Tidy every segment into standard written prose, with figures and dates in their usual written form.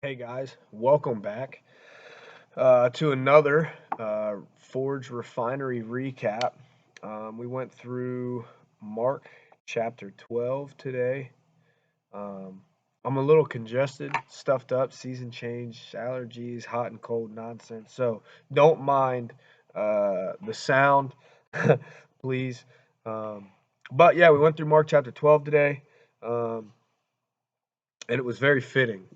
Hey guys, welcome back to another Forge Refinery recap. We went through Mark chapter 12 today. Um, I'm a little congested, stuffed up, season change, allergies, hot and cold nonsense. So don't mind the sound, please. Um, but yeah, we went through Mark chapter 12 today. Um, and it was very fitting.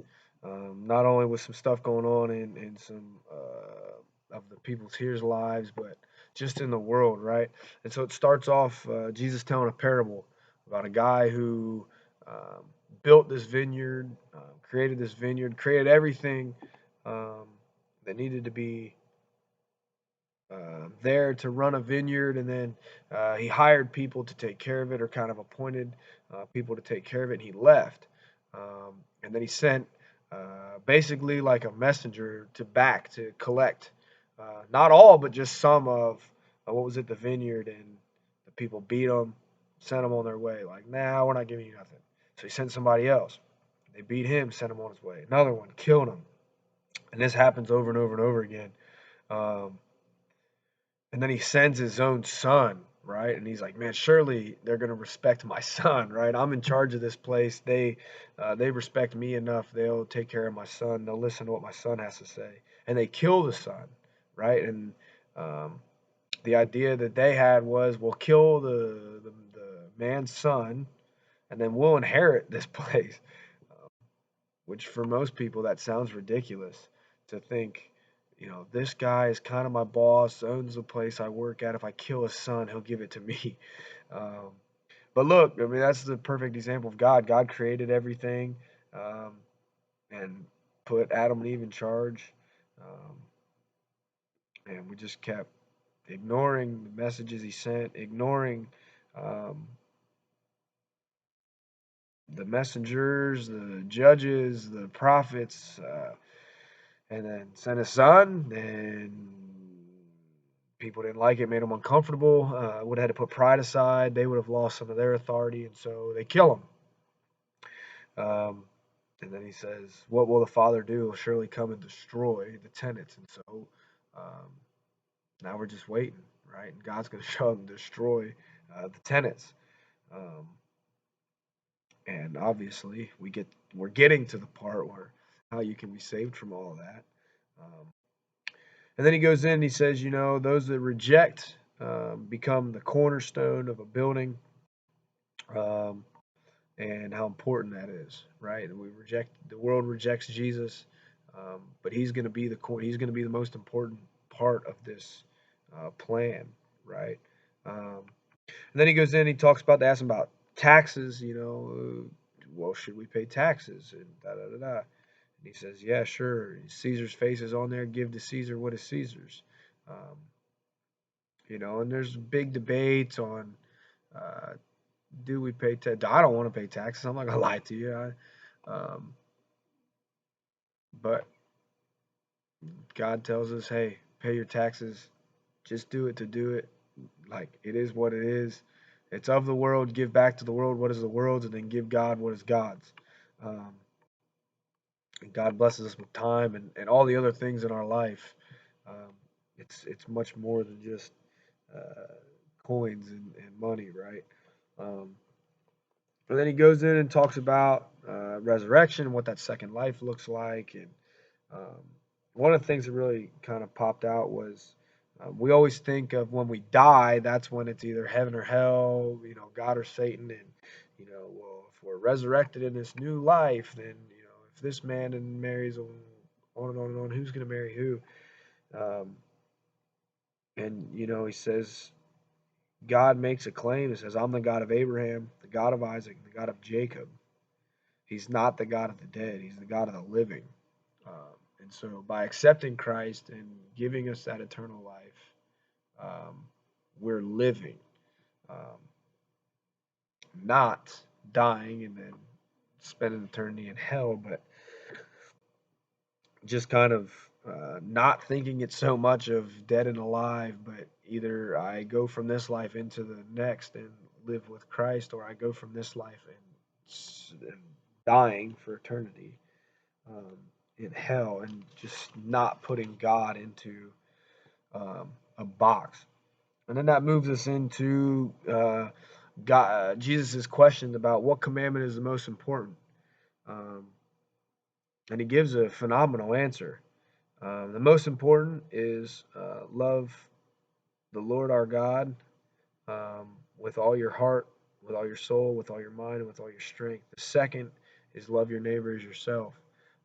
Not only with some stuff going on in some of the people's here's lives, but just in the world, right? And so it starts off Jesus telling a parable about a guy who um, built this vineyard, created this vineyard, created everything um, that needed to be there to run a vineyard, and then he hired people to take care of it, or kind of appointed people to take care of it, and he left. And then he sent basically like a messenger to collect not all, but just some of what was it, the vineyard, and the people beat them, sent them on their way. Like, nah, we're not giving you nothing. So he sent somebody else. They beat him, sent him on his way. Another one killed him, and this happens over and over and over again. Um, and then he sends his own son, right? And he's like, man, surely they're gonna respect my son, right? I'm in charge of this place. They respect me enough. They'll take care of my son. They'll listen to what my son has to say. And they kill the son, right? And um, the idea that they had was, we'll kill the man's son, and then we'll inherit this place. Which for most people that sounds ridiculous to think, this guy is kind of my boss, owns the place I work at. If I kill his son, he'll give it to me. Um, but look, I mean, that's the perfect example of God. God created everything um, and put Adam and Eve in charge. Um, and we just kept ignoring the messages he sent, ignoring um, the messengers, the judges, the prophets. And then sent his son, and people didn't like it, made them uncomfortable. Would have had to put pride aside. They would have lost some of their authority, and so they kill him. And then he says, "What will the Father do? He'll surely come and destroy the tenants." And so um, now we're just waiting, right? And God's going to show up and destroy the tenants. Um, and obviously, we're getting to the part where how you can be saved from all of that. Um, And then he goes in and he says, those that reject become the cornerstone of a building, um, and how important that is, right? And the world rejects Jesus, but he's going to be the most important part of this plan, right? Um, and then he goes in, he talks about, they ask him about taxes, well, should we pay taxes? And da da da da. And he says, yeah, sure. Caesar's face is on there. Give to Caesar what is Caesar's. Um, and there's big debates on uh, do we pay tax? I don't want to pay taxes. I'm not gonna lie to you. But God tells us, hey, pay your taxes. Just do it to do it. Like, it is what it is. It's of the world. Give back to the world what is the world's, and then give God what is God's. Um, and God blesses us with time and all the other things in our life. Um, it's much more than just uh, coins and money, right? Um, and then he goes in and talks about resurrection and what that second life looks like. And um, one of the things that really kind of popped out was, we always think of when we die, that's when it's either heaven or hell, God or Satan. And, well, if we're resurrected in this new life, then, if this man and marries on and on and on, who's going to marry who? Um, and, he says, God makes a claim. He says, I'm the God of Abraham, the God of Isaac, the God of Jacob. He's not the God of the dead. He's the God of the living. And so by accepting Christ and giving us that eternal life, um, we're living, um, not dying and then spending eternity in hell, but just kind of not thinking it's so much of dead and alive, but either I go from this life into the next and live with Christ, or I go from this life and dying for eternity. Um, in hell and just not putting God into a box. And then that moves us into God, Jesus' question about what commandment is the most important. Um, and he gives a phenomenal answer. The most important is love the Lord our God with all your heart, with all your soul, with all your mind, and with all your strength. The second is love your neighbor as yourself.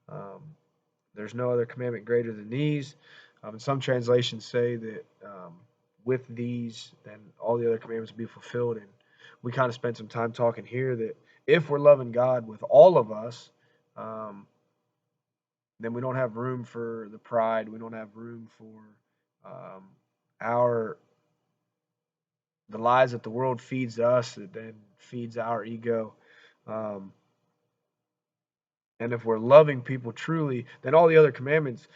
Um, there's no other commandment greater than these. Some translations say that with these, then all the other commandments will be fulfilled. And we kind of spent some time talking here that if we're loving God with all of us, um, then we don't have room for the pride. We don't have room for our the lies that the world feeds us that then feeds our ego. Um, and if we're loving people truly, then all the other commandments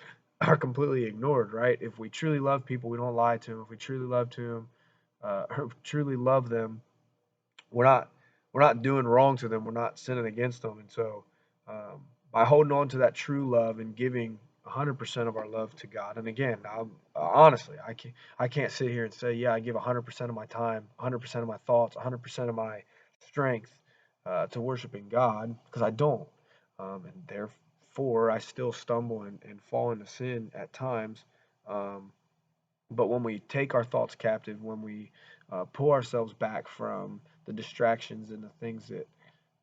are completely ignored, right? If we truly love people, we don't lie to them. If we truly love to them, or truly love them, we're not we're not doing wrong to them. We're not sinning against them. And so, by holding on to that true love and giving 100% of our love to God, and again, honestly, I can't sit here and say, yeah, I give 100% of my time, 100% of my thoughts, 100% of my strength to worshiping God because I don't, and therefore I still stumble and fall into sin at times. Um, but when we take our thoughts captive, when we pull ourselves back from the distractions and the things that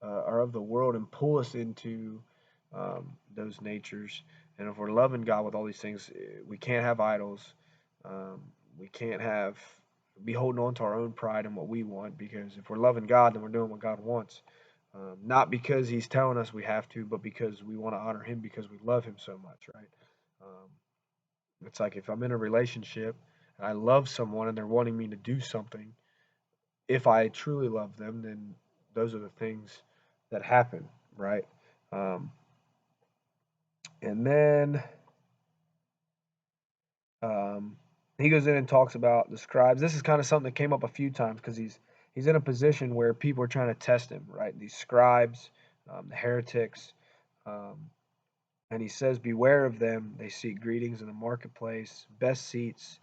are of the world and pull us into those natures, and if we're loving God with all these things, we can't have idols. Um, we can't be holding on to our own pride and what we want, because if we're loving God, then we're doing what God wants. Not because He's telling us we have to, but because we want to honor Him because we love Him so much, right? Um, it's like if I'm in a relationship and I love someone and they're wanting me to do something, if I truly love them, then those are the things that happen, right? Um, and then um, he goes in and talks about the scribes. This is kind of something that came up a few times because he's in a position where people are trying to test him, right? These scribes, the heretics, um, and he says, "Beware of them. They seek greetings in the marketplace, best seats,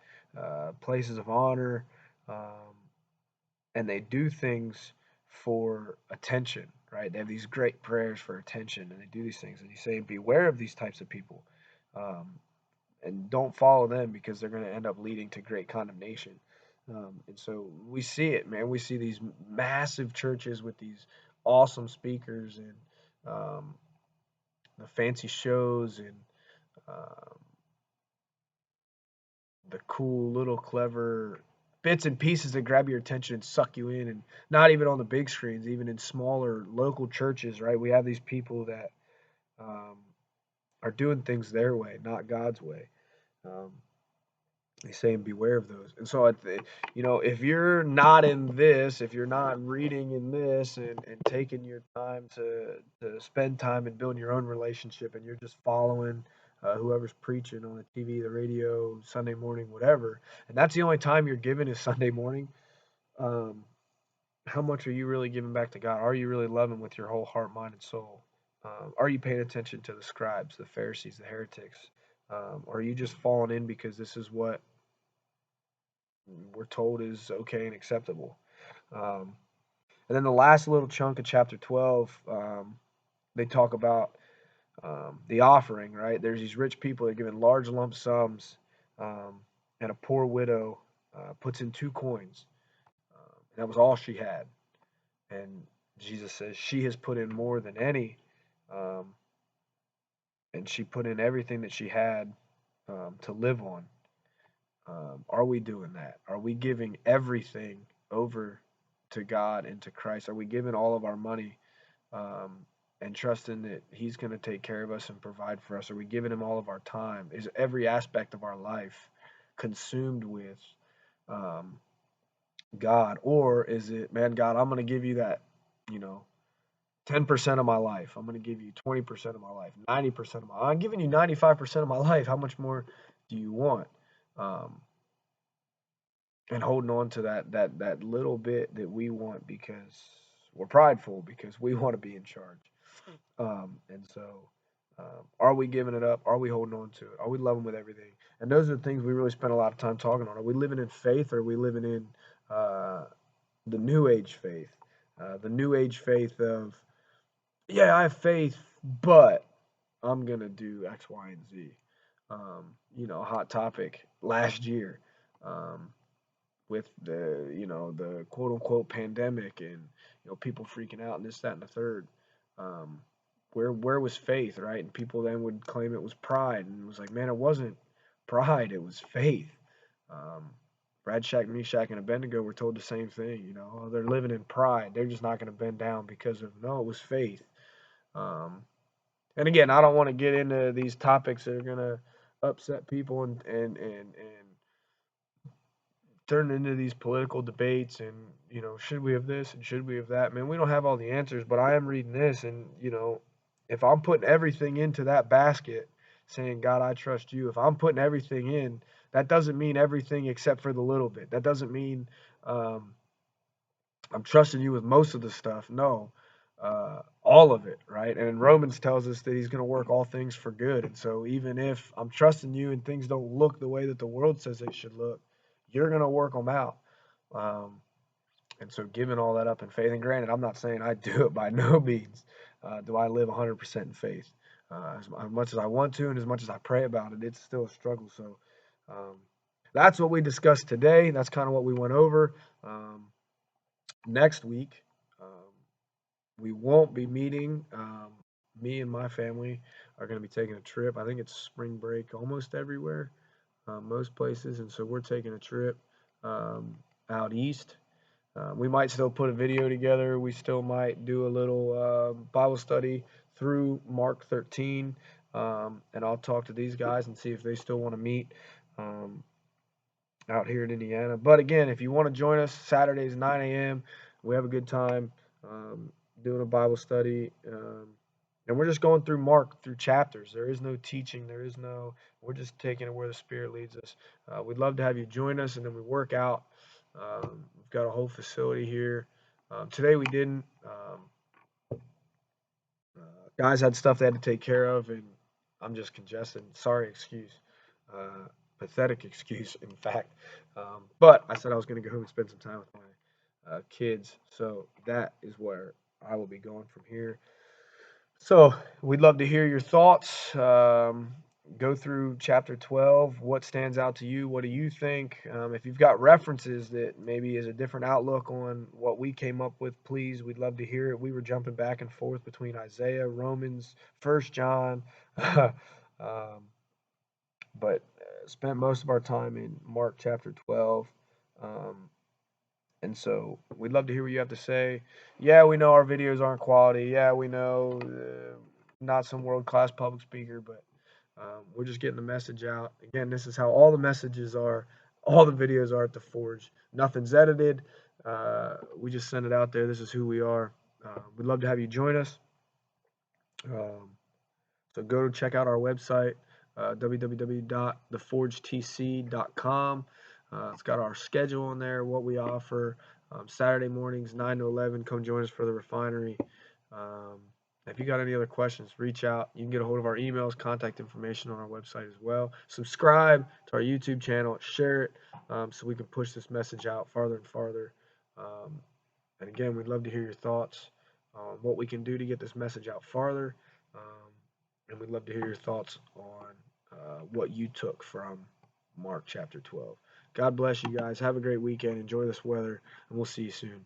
places of honor, um, and they do things for attention, right? They have these great prayers for attention, and they do these things." And he's saying, "Beware of these types of people, um, and don't follow them because they're going to end up leading to great condemnation." And so we see it, man. We see these massive churches with these awesome speakers and the fancy shows and um, the cool little clever bits and pieces that grab your attention and suck you in, and not even on the big screens, even in smaller local churches, right? We have these people that um, are doing things their way, not God's way. um, He's saying beware of those. And so if you're not in this, if you're not reading in this and taking your time to spend time and building your own relationship, and you're just following whoever's preaching on the TV, the radio, Sunday morning, whatever, and that's the only time you're given is Sunday morning, um, how much are you really giving back to God? Are you really loving with your whole heart, mind, and soul? Are you paying attention to the scribes, the Pharisees, the heretics? Or are you just falling in because this is what we're told is okay and acceptable? Um, and then the last little chunk of chapter 12, they talk about the offering, right? There's these rich people that are given large lump sums, and a poor widow puts in 2 coins. That was all she had. And Jesus says she has put in more than any, um, and she put in everything that she had to live on. Are we doing that? Are we giving everything over to God and to Christ? Are we giving all of our money and trusting that He's going to take care of us and provide for us? Are we giving Him all of our time? Is every aspect of our life consumed with um, God? Or is it, man, God, I'm going to give you that, you know, 10% of my life. I'm going to give you 20% of my life, 90% of my life. I'm giving you 95% of my life. How much more do you want? Um, and holding on to that little bit that we want because we're prideful, because we want to be in charge. And so Are we giving it up? Are we holding on to it? Are we loving with everything? And those are the things we really spend a lot of time talking on. Are we living in faith, or are we living in uh, the New Age faith? The New Age faith of, yeah, I have faith, but I'm gonna do X, Y, and Z. A hot topic last year. Um, with the quote unquote pandemic, and people freaking out and this, that, and the third. Um, where was faith, right? And people then would claim it was pride, and it was like, man, it wasn't pride, it was faith. Um, Shadrach, Meshach, and Abednego were told the same thing. Oh, they're living in pride. They're just not going to bend down because of, no, it was faith. And again, I don't want to get into these topics that are going to upset people and turn into these political debates, and should we have this and should we have that. Man, we don't have all the answers, but I am reading this, and if I'm putting everything into that basket, saying, God, I trust you, if I'm putting everything in, that doesn't mean everything except for the little bit. That doesn't mean um, I'm trusting you with most of the stuff. No, all of it, right? And Romans tells us that he's going to work all things for good. And so even if I'm trusting you and things don't look the way that the world says they should look, you're going to work them out. Um, and so giving all that up in faith, and granted, I'm not saying I do it by no means. Do I live 100% in faith? As much as I want to and as much as I pray about it, it's still a struggle. So um, that's what we discussed today. That's kind of what we went over. Next week, we won't be meeting. Me and my family are going to be taking a trip. I think it's spring break almost everywhere, most places. And so we're taking a trip um, out east. We might still put a video together. We still might do a little Bible study through Mark 13. And I'll talk to these guys and see if they still want to meet. Out here in Indiana. But again, if you want to join us, Saturdays 9 a.m. We have a good time um, doing a Bible study, and we're just going through Mark through chapters. There is no teaching. We're just taking it where the Spirit leads us. We'd love to have you join us, and then we work out. We've got a whole facility here. Today we didn't. Guys had stuff they had to take care of, and I'm just congested. Sorry, excuse. Uh, Pathetic excuse, in fact. But I said I was going to go home and spend some time with my kids. So that is where I will be going from here. So we'd love to hear your thoughts. Go through chapter 12. What stands out to you? What do you think? If you've got references that maybe is a different outlook on what we came up with, please, we'd love to hear it. We were jumping back and forth between Isaiah, Romans, First John, but spent most of our time in Mark chapter 12. Um, and so we'd love to hear what you have to say. Yeah, we know our videos aren't quality. Yeah, we know not some world class public speaker, but we're just getting the message out. Again, this is how all the messages are, all the videos are at the Forge. Nothing's edited. We just send it out there. This is who we are. We'd love to have you join us. Um, so go check out our website, www.theforgetc.com. It's got our schedule on there, what we offer. Saturday mornings, 9 to 11. Come join us for the Refinery. If you got any other questions, reach out. You can get a hold of our emails, contact information on our website as well. Subscribe to our YouTube channel, share it so we can push this message out farther and farther. And again, we'd love to hear your thoughts on what we can do to get this message out farther. And we'd love to hear your thoughts on what you took from Mark chapter 12. God bless you guys. Have a great weekend. Enjoy this weather, and we'll see you soon.